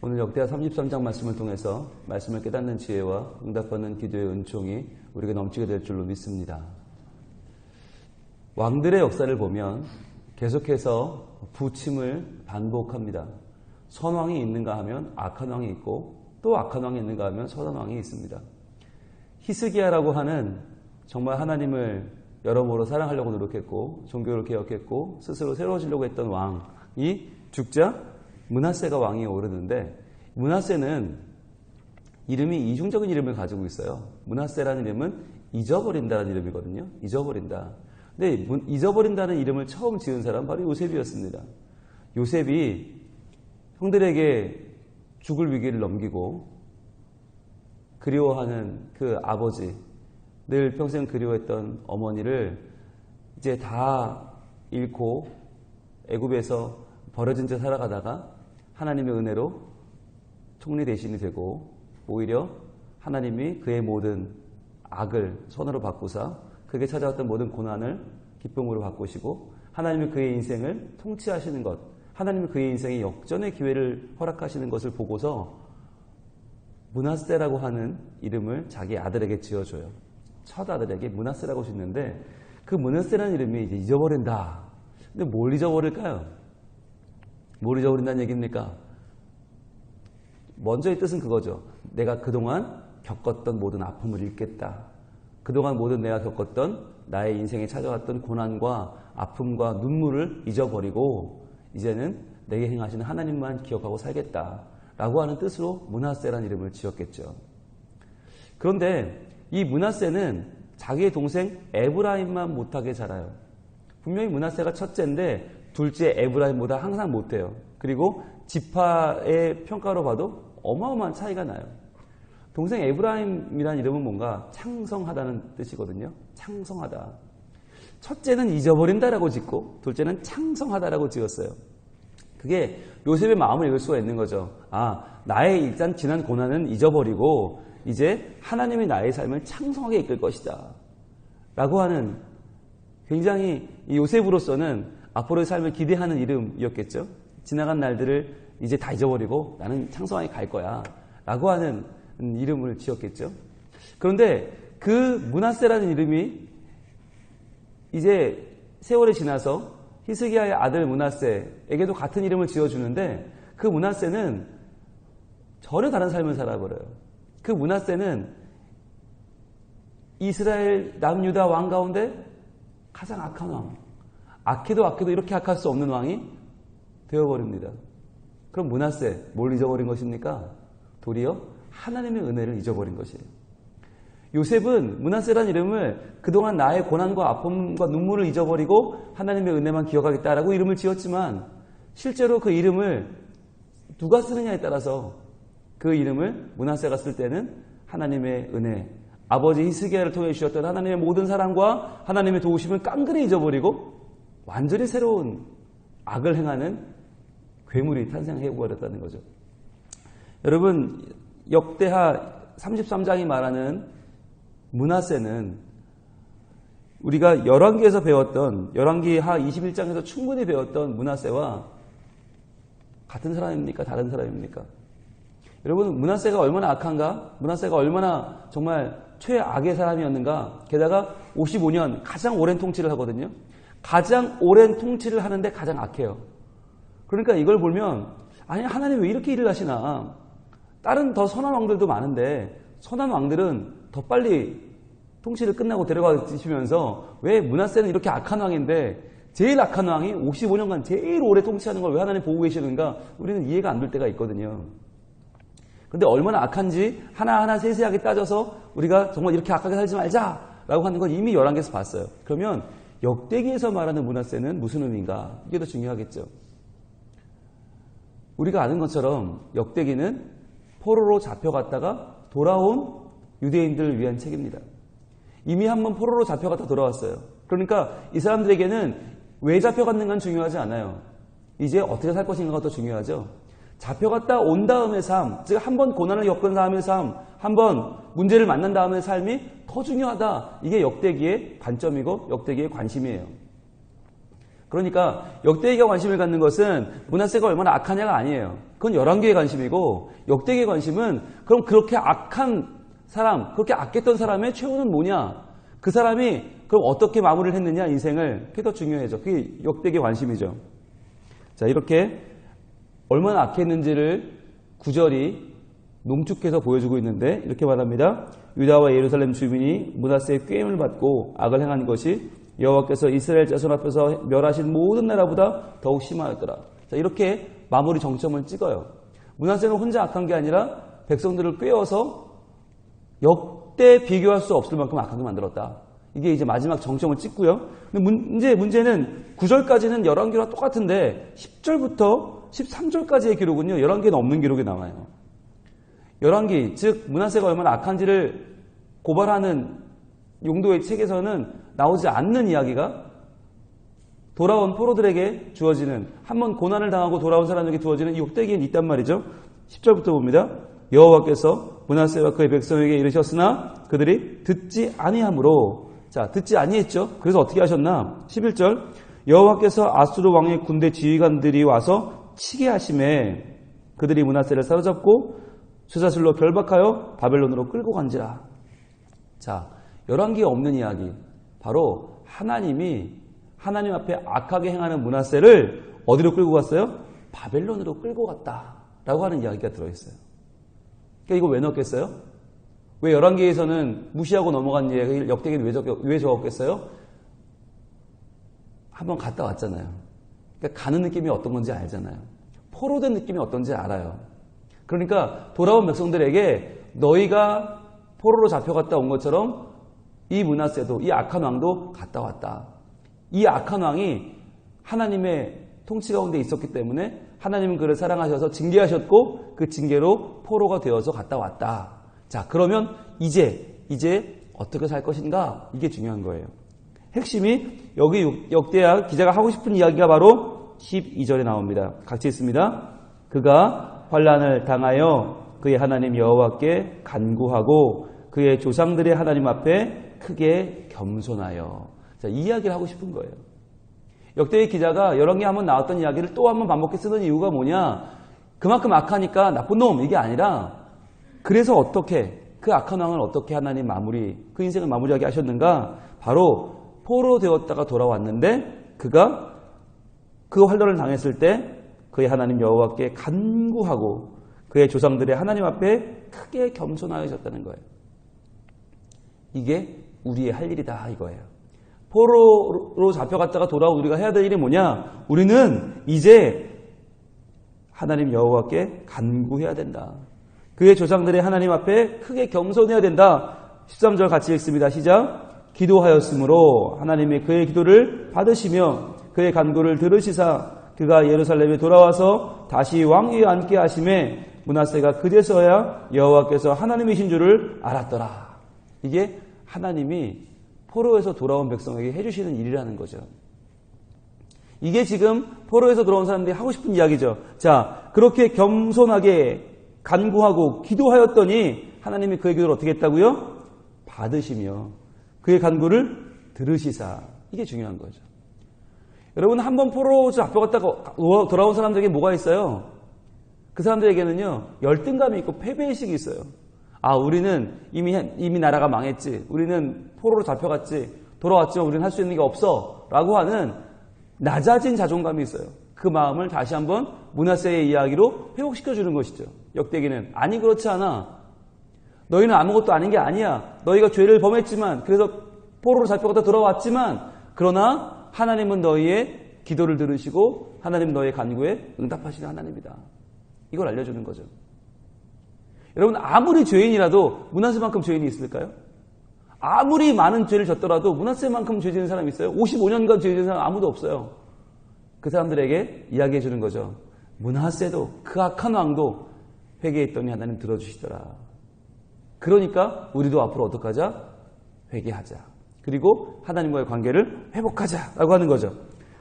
오늘 역대하 33장 말씀을 통해서 말씀을 깨닫는 지혜와 응답받는 기도의 은총이 우리에게 넘치게 될 줄로 믿습니다. 왕들의 역사를 보면 계속해서 부침을 반복합니다. 선왕이 있는가 하면 악한 왕이 있고 또 악한 왕이 있는가 하면 선한 왕이 있습니다. 히스기야라고 하는 정말 하나님을 여러모로 사랑하려고 노력했고 종교를 개혁했고 스스로 새로워지려고 했던 왕이 죽자 므낫세가 왕위에 오르는데 므낫세는 이름이 이중적인 이름을 가지고 있어요. 므낫세라는 이름은 잊어버린다는 이름이거든요. 잊어버린다. 근데 잊어버린다는 이름을 처음 지은 사람은 바로 요셉이었습니다. 요셉이 형들에게 죽을 위기를 넘기고 그리워하는 그 아버지, 늘 평생 그리워했던 어머니를 이제 다 잃고 애굽에서 버려진 채 살아가다가 하나님의 은혜로 총리 대신이 되고 오히려 하나님이 그의 모든 악을 선으로 바꾸사 그에게 찾아왔던 모든 고난을 기쁨으로 바꾸시고 하나님이 그의 인생을 통치하시는 것, 하나님이 그의 인생에 역전의 기회를 허락하시는 것을 보고서 므낫세라고 하는 이름을 자기 아들에게 지어줘요. 첫 아들에게 므낫세라고 짓는데 그 므낫세라는 이름이 이제 잊어버린다. 근데 뭘 잊어버릴까요? 뭘 잊어버린다는 얘기입니까? 먼저의 뜻은 그거죠. 내가 그동안 겪었던 모든 아픔을 잊겠다. 그동안 모든 내가 겪었던 나의 인생에 찾아왔던 고난과 아픔과 눈물을 잊어버리고 이제는 내게 행하시는 하나님만 기억하고 살겠다. 라고 하는 뜻으로 므낫세라는 이름을 지었겠죠. 그런데 이 므낫세는 자기의 동생 에브라임만 못하게 자라요. 분명히 므낫세가 첫째인데 둘째 에브라임보다 항상 못해요. 그리고 지파의 평가로 봐도 어마어마한 차이가 나요. 동생 에브라임이라는 이름은 뭔가 창성하다는 뜻이거든요. 창성하다. 첫째는 잊어버린다라고 짓고 둘째는 창성하다라고 지었어요. 그게 요셉의 마음을 읽을 수가 있는 거죠. 아, 나의 일단 지난 고난은 잊어버리고 이제 하나님이 나의 삶을 창성하게 이끌 것이다. 라고 하는 굉장히 요셉으로서는 앞으로의 삶을 기대하는 이름이었겠죠. 지나간 날들을 이제 다 잊어버리고 나는 창성하게 갈 거야. 라고 하는 이름을 지었겠죠. 그런데 그 므낫세라는 이름이 이제 세월이 지나서 히스기야의 아들 므낫세에게도 같은 이름을 지어주는데 그 므낫세는 전혀 다른 삶을 살아버려요. 그 므낫세는 이스라엘 남유다 왕 가운데 가장 악한 왕. 악해도 이렇게 악할 수 없는 왕이 되어버립니다. 그럼 므낫세 뭘 잊어버린 것입니까? 도리어 하나님의 은혜를 잊어버린 것이에요. 요셉은 므낫세라는 이름을 그동안 나의 고난과 아픔과 눈물을 잊어버리고 하나님의 은혜만 기억하겠다라고 이름을 지었지만 실제로 그 이름을 누가 쓰느냐에 따라서 그 이름을 므낫세가 쓸 때는 하나님의 은혜, 아버지 히스기야를 통해 주셨던 하나님의 모든 사랑과 하나님의 도우심을 깡그리 잊어버리고 완전히 새로운 악을 행하는 괴물이 탄생해버렸다는 거죠. 여러분, 역대하 33장이 말하는 므낫세는 우리가 열왕기에서 배웠던 열왕기하 21장에서 충분히 배웠던 므낫세와 같은 사람입니까? 다른 사람입니까? 여러분, 므낫세가 얼마나 악한가? 므낫세가 얼마나 정말 최악의 사람이었는가? 게다가 55년 가장 오랜 통치를 하거든요. 가장 오랜 통치를 하는데 가장 악해요. 그러니까 이걸 보면 아니 하나님 왜 이렇게 일을 하시나. 다른 더 선한 왕들도 많은데 선한 왕들은 더 빨리 통치를 끝나고 데려가시면서 왜 므낫세는 이렇게 악한 왕인데 제일 악한 왕이 55년간 제일 오래 통치하는 걸 왜 하나님 보고 계시는가 우리는 이해가 안 될 때가 있거든요. 근데 얼마나 악한지 하나하나 세세하게 따져서 우리가 정말 이렇게 악하게 살지 말자라고 하는 건 이미 열왕기에서 봤어요. 그러면 역대기에서 말하는 므낫세는 무슨 의미인가? 이게 더 중요하겠죠. 우리가 아는 것처럼 역대기는 포로로 잡혀갔다가 돌아온 유대인들을 위한 책입니다. 이미 한번 포로로 잡혀갔다 돌아왔어요. 그러니까 이 사람들에게는 왜 잡혀갔는가는 중요하지 않아요. 이제 어떻게 살 것인가가 더 중요하죠. 잡혀갔다 온 다음의 삶, 즉 한 번 고난을 겪은 다음의 삶, 한 번 문제를 만난 다음의 삶이 더 중요하다. 이게 역대기의 관점이고 역대기의 관심이에요. 그러니까 역대기가 관심을 갖는 것은 므낫세가 얼마나 악하냐가 아니에요. 그건 열왕기의 관심이고 역대기의 관심은 그럼 그렇게 악한 사람, 그렇게 악했던 사람의 최후는 뭐냐? 그 사람이 그럼 어떻게 마무리를 했느냐 인생을 그게 더 중요해져. 그게 역대기의 관심이죠. 자, 이렇게 얼마나 악했는지를 구절이 농축해서 보여주고 있는데 이렇게 말합니다. 유다와 예루살렘 주민이 므낫세의 꾀임을 받고 악을 행한 것이 여호와께서 이스라엘 자손 앞에서 멸하신 모든 나라보다 더욱 심하였더라. 자, 이렇게 마무리 정점을 찍어요. 므낫세는 혼자 악한 게 아니라 백성들을 꾀어서 역대 비교할 수 없을 만큼 악하게 만들었다. 이게 이제 마지막 정점을 찍고요. 근데 문제는 9절까지는 열왕기와 똑같은데 10절부터 13절까지의 기록은요. 열왕기에는 없는 기록이 나와요. 열왕기, 즉 므낫세가 얼마나 악한지를 고발하는 용도의 책에서는 나오지 않는 이야기가 돌아온 포로들에게 주어지는, 한번 고난을 당하고 돌아온 사람에게 주어지는 이 역대기에는 있단 말이죠. 10절부터 봅니다. 여호와께서 므낫세와 그의 백성에게 이르셨으나 그들이 듣지 아니하므로, 자, 듣지 아니했죠. 그래서 어떻게 하셨나? 11절 여호와께서 아수르 왕의 군대 지휘관들이 와서 치게 하심에 그들이 므낫세를 사로잡고 쇠사슬로 결박하여 바벨론으로 끌고 간지라. 자, 열왕기에 없는 이야기, 바로 하나님이 하나님 앞에 악하게 행하는 므낫세를 어디로 끌고 갔어요? 바벨론으로 끌고 갔다라고 하는 이야기가 들어있어요. 그러니까 이거 왜 넣었겠어요? 왜 열왕기에서는 무시하고 넘어간 이야기를 역대기는 왜 적었겠어요? 한번 갔다 왔잖아요. 그러니까 가는 느낌이 어떤 건지 알잖아요. 포로된 느낌이 어떤지 알아요. 그러니까 돌아온 백성들에게 너희가 포로로 잡혀갔다 온 것처럼 이 므낫세도, 이 악한 왕도 갔다 왔다. 이 악한 왕이 하나님의 통치 가운데 있었기 때문에 하나님은 그를 사랑하셔서 징계하셨고 그 징계로 포로가 되어서 갔다 왔다. 자, 그러면 이제 어떻게 살 것인가? 이게 중요한 거예요. 핵심이 여기 역대야 기자가 하고 싶은 이야기가 바로 12절에 나옵니다. 같이 읽습니다. 그가 환난을 당하여 그의 하나님 여호와께 간구하고 그의 조상들의 하나님 앞에 크게 겸손하여. 자, 이 이야기를 하고 싶은 거예요. 역대의 기자가 여러 개 한번 나왔던 이야기를 또 한번 반복해 쓰는 이유가 뭐냐? 그만큼 악하니까 나쁜 놈, 이게 아니라 그래서 어떻게, 그 악한 왕을 어떻게 하나님 그 인생을 마무리하게 하셨는가? 바로 포로 되었다가 돌아왔는데 그가 그 환난을 당했을 때 그의 하나님 여호와께 간구하고 그의 조상들의 하나님 앞에 크게 겸손하셨다는 거예요. 이게 우리의 할 일이다 이거예요. 포로로 잡혀갔다가 돌아온 우리가 해야 될 일이 뭐냐? 우리는 이제 하나님 여호와께 간구해야 된다. 그의 조상들의 하나님 앞에 크게 겸손해야 된다. 13절 같이 읽습니다. 시작. 기도하였으므로 하나님이 그의 기도를 받으시며 그의 간구를 들으시사 그가 예루살렘에 돌아와서 다시 왕위에 앉게 하심에 므낫세가 그제서야 여호와께서 하나님이신 줄을 알았더라. 이게 하나님이 포로에서 돌아온 백성에게 해주시는 일이라는 거죠. 이게 지금 포로에서 돌아온 사람들이 하고 싶은 이야기죠. 자, 그렇게 겸손하게 간구하고 기도하였더니 하나님이 그의 기도를 어떻게 했다고요? 받으시며 그의 간구를 들으시사. 이게 중요한 거죠. 여러분, 한번 포로 잡혀갔다가 돌아온 사람들에게 뭐가 있어요? 그 사람들에게는요, 열등감이 있고 패배의식이 있어요. 아, 우리는 이미 나라가 망했지. 우리는 포로로 잡혀갔지. 돌아왔지만 우리는 할 수 있는 게 없어. 라고 하는 낮아진 자존감이 있어요. 그 마음을 다시 한번 므낫세의 이야기로 회복시켜주는 것이죠. 역대기는. 아니, 그렇지 않아. 너희는 아무것도 아닌 게 아니야. 너희가 죄를 범했지만, 그래서 포로로 잡혀갔다 돌아왔지만, 그러나 하나님은 너희의 기도를 들으시고 하나님은 너희의 간구에 응답하시는 하나님이다. 이걸 알려주는 거죠. 여러분, 아무리 죄인이라도 므낫세만큼 죄인이 있을까요? 아무리 많은 죄를 졌더라도 므낫세만큼 죄 지은 사람이 있어요? 55년간 죄 지은 사람 아무도 없어요. 그 사람들에게 이야기해 주는 거죠. 므낫세도 그 악한 왕도 회개했더니 하나님 들어주시더라. 그러니까 우리도 앞으로 어떻게 하자? 회개하자. 그리고 하나님과의 관계를 회복하자라고 하는 거죠.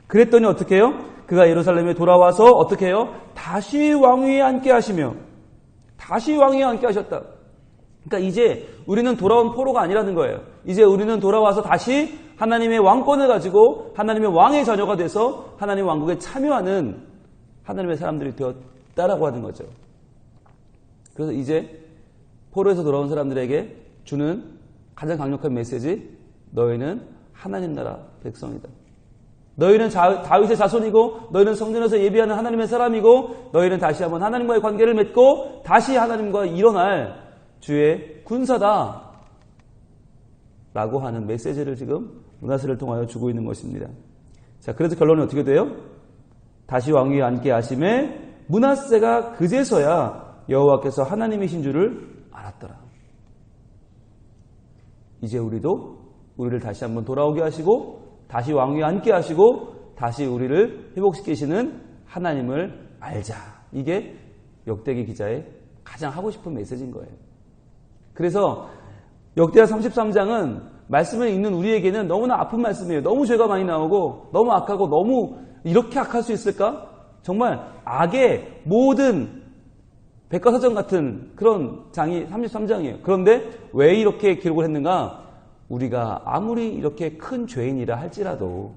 그랬더니 어떻게 해요? 그가 예루살렘에 돌아와서 어떻게 해요? 다시 왕위에 앉게 하시며, 다시 왕위에 앉게 하셨다. 그러니까 이제 우리는 돌아온 포로가 아니라는 거예요. 이제 우리는 돌아와서 다시 하나님의 왕권을 가지고 하나님의 왕의 자녀가 돼서 하나님의 왕국에 참여하는 하나님의 사람들이 되었다라고 하는 거죠. 그래서 이제 포로에서 돌아온 사람들에게 주는 가장 강력한 메시지, 너희는 하나님 나라 백성이다. 너희는 다윗의 자손이고 너희는 성전에서 예비하는 하나님의 사람이고 너희는 다시 한번 하나님과의 관계를 맺고 다시 하나님과 일어날 주의 군사다 라고 하는 메시지를 지금 므낫세를 통하여 주고 있는 것입니다. 자, 그래서 결론이 어떻게 돼요? 다시 왕위에 앉게 하심에 므낫세가 그제서야 여호와께서 하나님이신 줄을 알았더라. 이제 우리를 다시 한번 돌아오게 하시고 다시 왕위에 앉게 하시고 다시 우리를 회복시키시는 하나님을 알자. 이게 역대기 기자의 가장 하고 싶은 메시지인 거예요. 그래서 역대하 33장은 말씀을 읽는 우리에게는 너무나 아픈 말씀이에요. 너무 죄가 많이 나오고 너무 악하고 너무 이렇게 악할 수 있을까? 정말 악의 모든 백과사전 같은 그런 장이 33장이에요. 그런데 왜 이렇게 기록을 했는가? 우리가 아무리 이렇게 큰 죄인이라 할지라도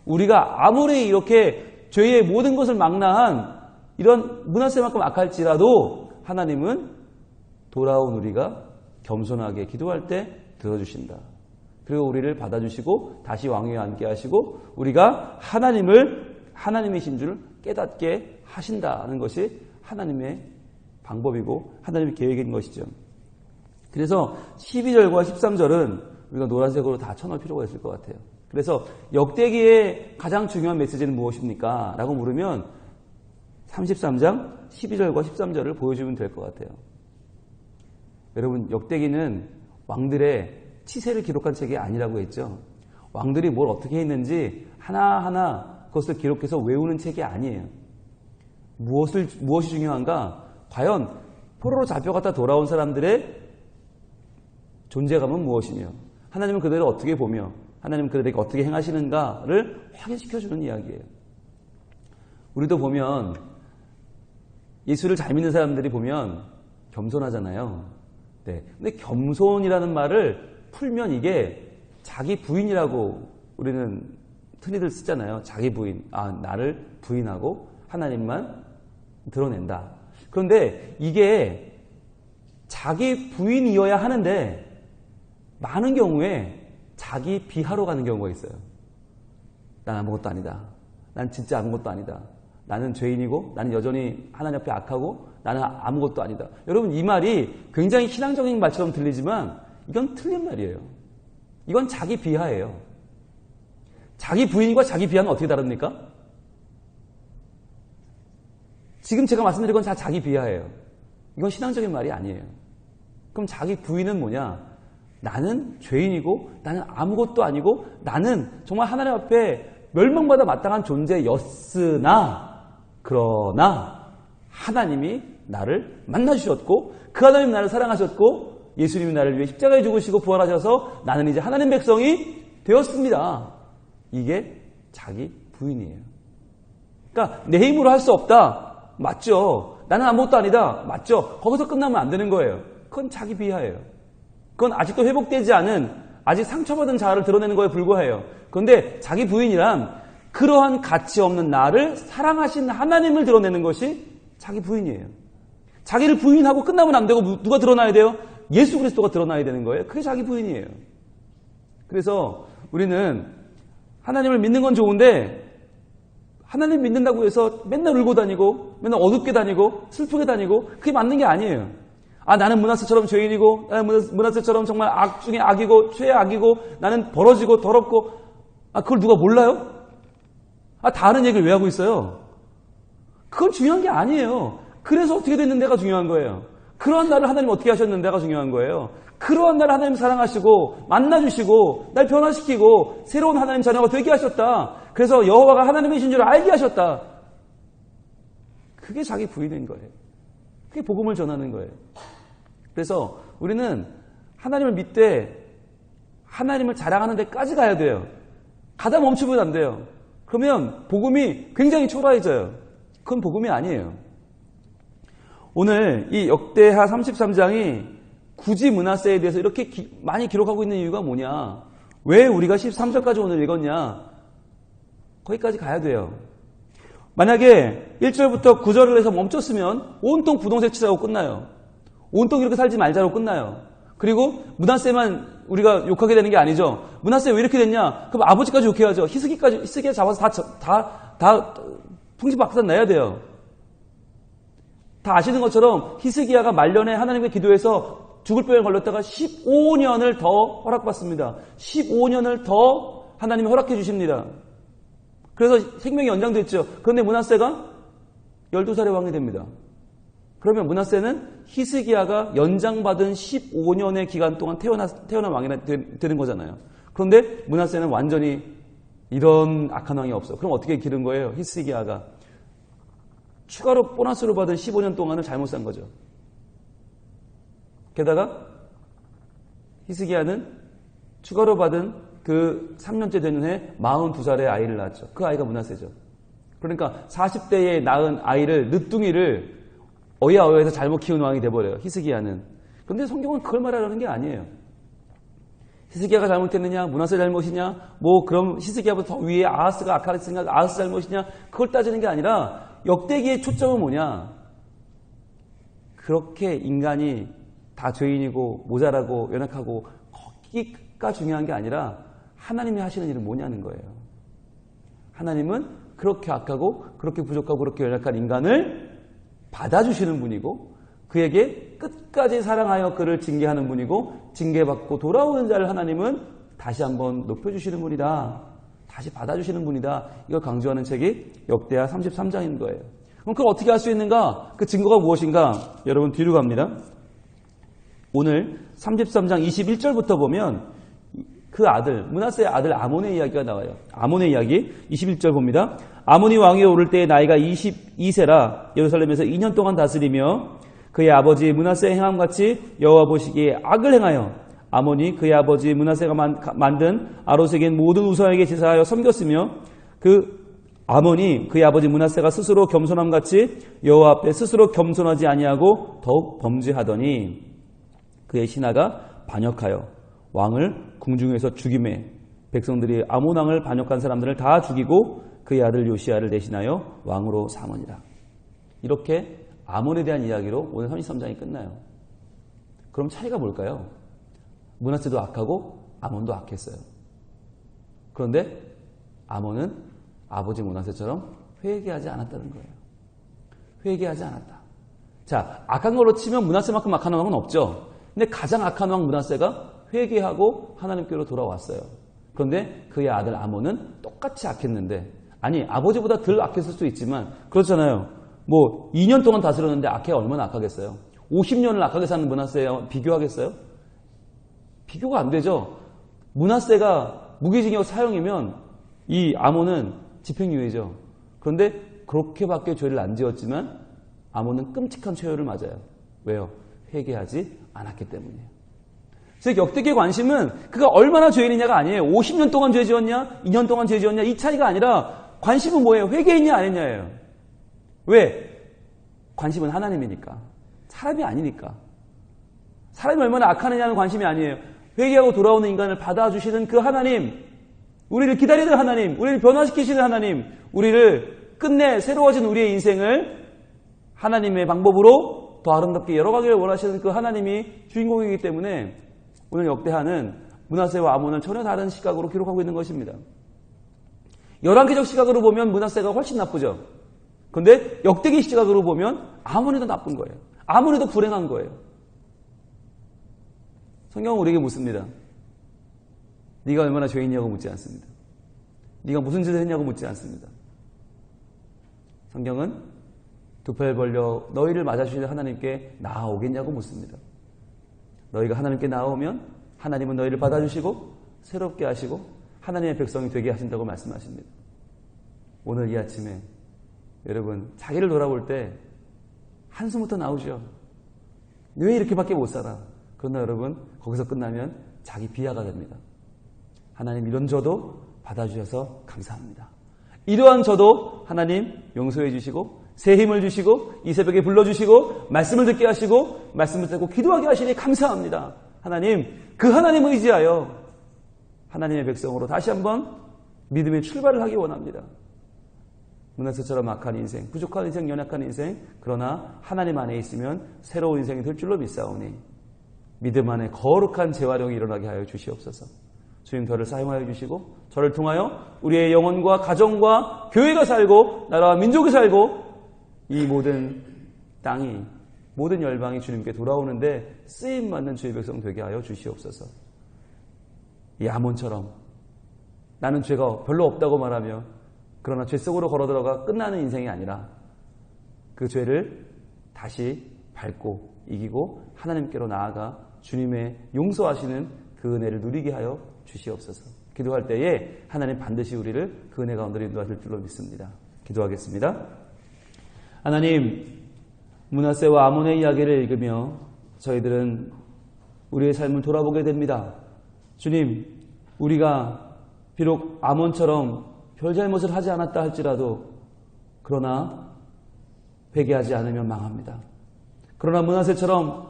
우리가 아무리 이렇게 죄의 모든 것을 망라한 이런 므낫세만큼 악할지라도 하나님은 돌아온 우리가 겸손하게 기도할 때 들어주신다. 그리고 우리를 받아주시고 다시 왕위에 앉게 하시고 우리가 하나님이신 줄 깨닫게 하신다는 것이 하나님의 방법이고 하나님의 계획인 것이죠. 그래서 12절과 13절은 우리가 노란색으로 다 쳐놓을 필요가 있을 것 같아요. 그래서 역대기의 가장 중요한 메시지는 무엇입니까? 라고 물으면 33장 12절과 13절을 보여주면 될 것 같아요. 여러분, 역대기는 왕들의 치세를 기록한 책이 아니라고 했죠. 왕들이 뭘 어떻게 했는지 하나하나 그것을 기록해서 외우는 책이 아니에요. 무엇이 중요한가? 과연 포로로 잡혀갔다 돌아온 사람들의 존재감은 무엇이며 하나님은 그들을 어떻게 보며 하나님은 그들에게 어떻게 행하시는가를 확인시켜주는 이야기예요. 우리도 보면 예수를 잘 믿는 사람들이 보면 겸손하잖아요. 네. 근데 겸손이라는 말을 풀면 이게 자기 부인이라고 우리는 흔히들 쓰잖아요. 자기 부인. 나를 부인하고 하나님만 드러낸다. 그런데 이게 자기 부인이어야 하는데 많은 경우에 자기 비하로 가는 경우가 있어요. 난 아무것도 아니다. 난 진짜 아무것도 아니다. 나는 죄인이고 나는 여전히 하나님 앞에 악하고 나는 아무것도 아니다. 여러분, 이 말이 굉장히 신앙적인 말처럼 들리지만 이건 틀린 말이에요. 이건 자기 비하예요. 자기 부인과 자기 비하는 어떻게 다릅니까? 지금 제가 말씀드린 건 다 자기 비하예요. 이건 신앙적인 말이 아니에요. 그럼 자기 부인은 뭐냐? 나는 죄인이고 나는 아무것도 아니고 나는 정말 하나님 앞에 멸망받아 마땅한 존재였으나 그러나 하나님이 나를 만나주셨고 그 하나님이 나를 사랑하셨고 예수님이 나를 위해 십자가에 죽으시고 부활하셔서 나는 이제 하나님 백성이 되었습니다. 이게 자기 부인이에요. 그러니까 내 힘으로 할 수 없다. 맞죠. 나는 아무것도 아니다. 맞죠. 거기서 끝나면 안 되는 거예요. 그건 자기 비하예요. 그건 아직도 회복되지 않은 아직 상처받은 자아를 드러내는 거에 불과해요. 그런데 자기 부인이란 그러한 가치 없는 나를 사랑하신 하나님을 드러내는 것이 자기 부인이에요. 자기를 부인하고 끝나면 안 되고 누가 드러나야 돼요? 예수 그리스도가 드러나야 되는 거예요. 그게 자기 부인이에요. 그래서 우리는 하나님을 믿는 건 좋은데 하나님 믿는다고 해서 맨날 울고 다니고 맨날 어둡게 다니고 슬프게 다니고 그게 맞는 게 아니에요. 나는 므낫세처럼 죄인이고 나는 므낫세처럼 정말 악 중에 악이고 최악이고 나는 벌어지고 더럽고 그걸 누가 몰라요? 다 아는 얘기를 왜 하고 있어요? 그건 중요한 게 아니에요. 그래서 어떻게 됐는데가 중요한 거예요. 그러한 나를 하나님 어떻게 하셨는데가 중요한 거예요. 그러한 나를 하나님 사랑하시고 만나주시고 날 변화시키고 새로운 하나님 자녀가 되게 하셨다. 그래서 여호와가 하나님이신 줄 알게 하셨다. 그게 자기 부인인 거예요. 그게 복음을 전하는 거예요. 그래서 우리는 하나님을 믿되 하나님을 자랑하는 데까지 가야 돼요. 가다 멈추면 안 돼요. 그러면 복음이 굉장히 초라해져요. 그건 복음이 아니에요. 오늘 이 역대하 33장이 굳이 므낫세에 대해서 이렇게 많이 기록하고 있는 이유가 뭐냐? 왜 우리가 13절까지 오늘 읽었냐? 거기까지 가야 돼요. 만약에 1절부터 9절을 해서 멈췄으면 온통 부동산 치자고 끝나요. 온통 이렇게 살지 말자로 끝나요. 그리고 므낫세만 우리가 욕하게 되는 게 아니죠. 므낫세 왜 이렇게 됐냐? 그럼 아버지까지 욕해야죠. 히스기야 잡아서 다 풍지박산 내야 돼요. 다 아시는 것처럼 히스기야가 말년에 하나님께 기도해서 죽을 병에 걸렸다가 15년을 더 허락받습니다. 15년을 더 하나님이 허락해 주십니다. 그래서 생명이 연장됐죠. 그런데 므낫세가 12살의 왕이 됩니다. 그러면 므낫세는 히스기야가 연장받은 15년의 기간 동안 태어난 왕이 되는 거잖아요. 그런데 므낫세는 완전히 이런 악한 왕이 없어. 그럼 어떻게 기른 거예요? 히스기야가 추가로 보너스로 받은 15년 동안을 잘못 산 거죠. 게다가 히스기야는 추가로 받은 그 3년째 되는 해 42살의 아이를 낳았죠. 그 아이가 므낫세죠. 그러니까 40대에 낳은 아이를 늦둥이를 어야어야해서 잘못 키운 왕이 돼버려요. 히스기야는. 그런데 성경은 그걸 말하려는 게 아니에요. 히스기야가 잘못했느냐, 므낫세 잘못이냐, 뭐 그럼 히스기야보다 더 위에 아하스가 악하랬으니까 아하스 잘못이냐, 그걸 따지는 게 아니라 역대기의 초점은 뭐냐? 그렇게 인간이 다 죄인이고 모자라고 연약하고 거기가 중요한 게 아니라 하나님이 하시는 일은 뭐냐는 거예요. 하나님은 그렇게 악하고 그렇게 부족하고 그렇게 연약한 인간을 받아주시는 분이고 그에게 끝까지 사랑하여 그를 징계하는 분이고 징계받고 돌아오는 자를 하나님은 다시 한번 높여주시는 분이다. 다시 받아주시는 분이다. 이걸 강조하는 책이 역대하 33장인 거예요. 그럼 그걸 어떻게 할 수 있는가? 그 증거가 무엇인가? 여러분 뒤로 갑니다. 오늘 33장 21절부터 보면 그 아들, 므낫세의 아들 아몬의 이야기가 나와요. 아몬의 이야기 21절 봅니다. 아몬이 왕위에 오를 때의 나이가 22세라 예루살렘에서 2년 동안 다스리며 그의 아버지 므낫세의 행함같이 여호와 보시기에 악을 행하여 아몬이 그의 아버지 므낫세가 만든 아로색인 모든 우상에게 제사하여 섬겼으며 그 아몬이 그의 아버지 므낫세가 스스로 겸손함같이 여호와 앞에 스스로 겸손하지 아니하고 더욱 범죄하더니 그의 신하가 반역하여 왕을 궁중에서 죽임에 백성들이 아몬 왕을 반역한 사람들을 다 죽이고 그의 아들 요시야를 대신하여 왕으로 삼으니라. 이렇게 아몬에 대한 이야기로 오늘 33장이 끝나요. 그럼 차이가 뭘까요? 므낫세도 악하고 아몬도 악했어요. 그런데 아몬은 아버지 므낫세처럼 회개하지 않았다는 거예요. 회개하지 않았다. 자, 악한 걸로 치면 므낫세만큼 악한 왕은 없죠. 근데 가장 악한 왕 므낫세가 회개하고 하나님께로 돌아왔어요. 그런데 그의 아들 아몬은 똑같이 악했는데, 아니 아버지보다 덜 악했을 수도 있지만 그렇잖아요. 뭐 2년 동안 다스렸는데 악해가 얼마나 악하겠어요? 50년을 악하게 사는 므낫세와 비교하겠어요? 비교가 안 되죠. 므낫세가 무기징역 사형이면 이 아몬은 집행유예죠. 그런데 그렇게밖에 죄를 안 지었지만 아몬은 끔찍한 최후를 맞아요. 왜요? 회개하지 않았기 때문이에요. 즉 역대기의 관심은 그가 얼마나 죄인이냐가 아니에요. 50년 동안 죄 지었냐? 2년 동안 죄 지었냐? 이 차이가 아니라 관심은 뭐예요? 회개했냐 아니냐예요. 왜? 관심은 하나님이니까. 사람이 아니니까. 사람이 얼마나 악하느냐는 관심이 아니에요. 회개하고 돌아오는 인간을 받아주시는 그 하나님, 우리를 기다리는 하나님, 우리를 변화시키시는 하나님, 우리를 끝내 새로워진 우리의 인생을 하나님의 방법으로 더 아름답게 열어가기를 원하시는 그 하나님이 주인공이기 때문에 오늘 역대하는 므낫세와 아몬을 전혀 다른 시각으로 기록하고 있는 것입니다. 열왕기적 시각으로 보면 므낫세가 훨씬 나쁘죠. 그런데 역대기 시각으로 보면 아몬이 더 나쁜 거예요. 아몬이 더 불행한 거예요. 성경은 우리에게 묻습니다. 네가 얼마나 죄인이냐고 묻지 않습니다. 네가 무슨 짓을 했냐고 묻지 않습니다. 성경은 두 팔 벌려 너희를 맞아주시는 하나님께 나아오겠냐고 묻습니다. 너희가 하나님께 나아오면 하나님은 너희를 받아주시고 새롭게 하시고 하나님의 백성이 되게 하신다고 말씀하십니다. 오늘 이 아침에 여러분 자기를 돌아볼 때 한숨부터 나오죠. 왜 이렇게밖에 못 살아? 그러나 여러분 거기서 끝나면 자기 비하가 됩니다. 하나님 이런 저도 받아주셔서 감사합니다. 이러한 저도 하나님 용서해 주시고 새 힘을 주시고 이 새벽에 불러주시고 말씀을 듣게 하시고 말씀을 듣고 기도하게 하시니 감사합니다. 하나님, 그 하나님 의지하여 하나님의 백성으로 다시 한번 믿음의 출발을 하기 원합니다. 문하세처럼 악한 인생, 부족한 인생, 연약한 인생, 그러나 하나님 안에 있으면 새로운 인생이 될 줄로 믿사오니 믿음 안에 거룩한 재활용이 일어나게 하여 주시옵소서. 주님, 저를 사용하여 주시고 저를 통하여 우리의 영혼과 가정과 교회가 살고 나라와 민족이 살고 이 모든 땅이, 모든 열방이 주님께 돌아오는데 쓰임받는 주의 백성 되게 하여 주시옵소서. 이 아몬처럼 나는 죄가 별로 없다고 말하며 그러나 죄 속으로 걸어 들어가 끝나는 인생이 아니라 그 죄를 다시 밟고 이기고 하나님께로 나아가 주님의 용서하시는 그 은혜를 누리게 하여 주시옵소서. 기도할 때에 하나님 반드시 우리를 그 은혜 가운데로 인도하실 줄로 믿습니다. 기도하겠습니다. 하나님, 므낫세와 아몬의 이야기를 읽으며 저희들은 우리의 삶을 돌아보게 됩니다. 주님, 우리가 비록 아몬처럼 별 잘못을 하지 않았다 할지라도 그러나 회개하지 않으면 망합니다. 그러나 므낫세처럼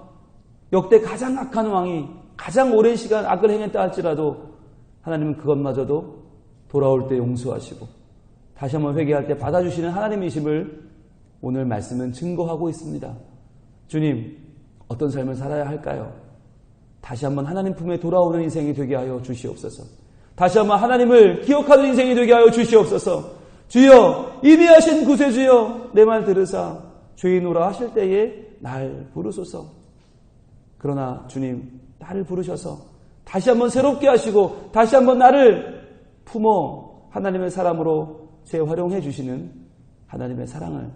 역대 가장 악한 왕이 가장 오랜 시간 악을 행했다 할지라도 하나님은 그것마저도 돌아올 때 용서하시고 다시 한번 회개할 때 받아주시는 하나님이심을 오늘 말씀은 증거하고 있습니다. 주님, 어떤 삶을 살아야 할까요? 다시 한번 하나님 품에 돌아오는 인생이 되게 하여 주시옵소서. 다시 한번 하나님을 기억하는 인생이 되게 하여 주시옵소서. 주여, 임의하신 구세주여, 내 말 들으사 죄인오라 하실 때에 날 부르소서. 그러나 주님, 나를 부르셔서 다시 한번 새롭게 하시고 다시 한번 나를 품어 하나님의 사람으로 재활용해 주시는 하나님의 사랑을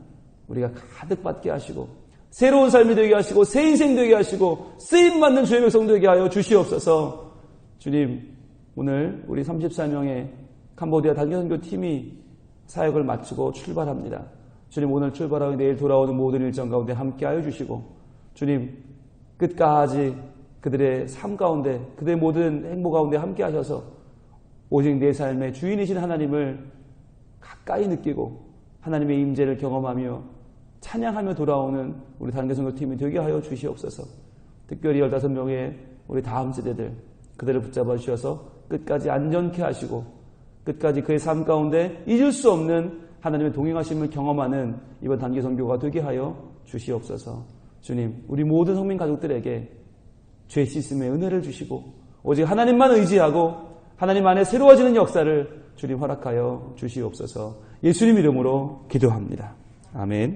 우리가 가득 받게 하시고 새로운 삶이 되게 하시고 새 인생 되게 하시고 쓰임받는 주의 백성 되게 하여 주시옵소서. 주님, 오늘 우리 34명의 캄보디아 단기선교 팀이 사역을 마치고 출발합니다. 주님, 오늘 출발하고 내일 돌아오는 모든 일정 가운데 함께 하여 주시고 주님, 끝까지 그들의 삶 가운데 그들의 모든 행보 가운데 함께 하셔서 오직 내 삶의 주인이신 하나님을 가까이 느끼고 하나님의 임재를 경험하며 찬양하며 돌아오는 우리 단기선교팀이 되게 하여 주시옵소서. 특별히 15명의 우리 다음 세대들 그들을 붙잡아 주셔서 끝까지 안전케 하시고 끝까지 그의 삶 가운데 잊을 수 없는 하나님의 동행하심을 경험하는 이번 단기선교가 되게 하여 주시옵소서. 주님, 우리 모든 성민 가족들에게 죄 씻음의 은혜를 주시고 오직 하나님만 의지하고 하나님 안에 새로워지는 역사를 주님 허락하여 주시옵소서. 예수님 이름으로 기도합니다. 아멘.